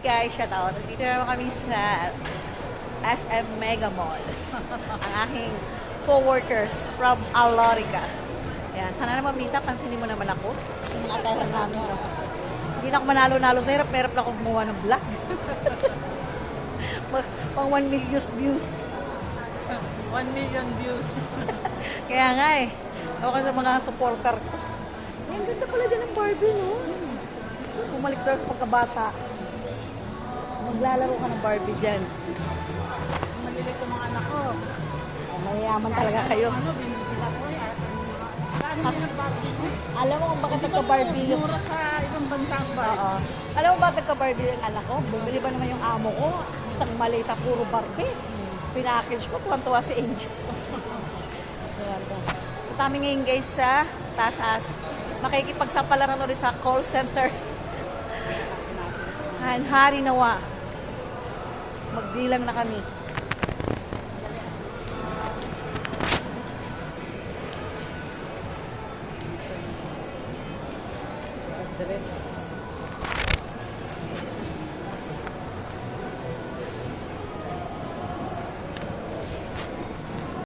guys, shout out. Dito naman kami sa SM Mega Mall. Ang aking co-workers from Alorica. Ayan, sana naman Mita, pansinin mo naman ako. Yung mga tahan namin. No? Hindi na ako manalo-nalo sa hirap. Merap na ako gumawa ng vlog. Pang 1 million views. 1 million views. Kaya nga eh. Ako sa mga supporter ko. Ay, ang ganda pala dyan ng Barbie, no? Diyos ko, bumalik daw ang pagkabata. Maglalaro ka ng Barbie dyan. Malilito mga anak ko. Oh, mayayaman talaga kayo. Ano, binibila ko eh. Saan din ang Barbie ko? Alam mo kung bakit nagka-Barbie yung... Mura sa ibang bansa ang Barbie. Oo. Alam mo bakit nagka-Barbie yung anak ko? Bumili ba naman yung amo ko? Isang malita, puro Barbie. Pinackage ko, tuwan-tuwa si Angel. Punta kami ngayon guys sa Tasas. Makikipagsapalaran ulit sa call center. Hari nawa. Magdilang na kami. Address.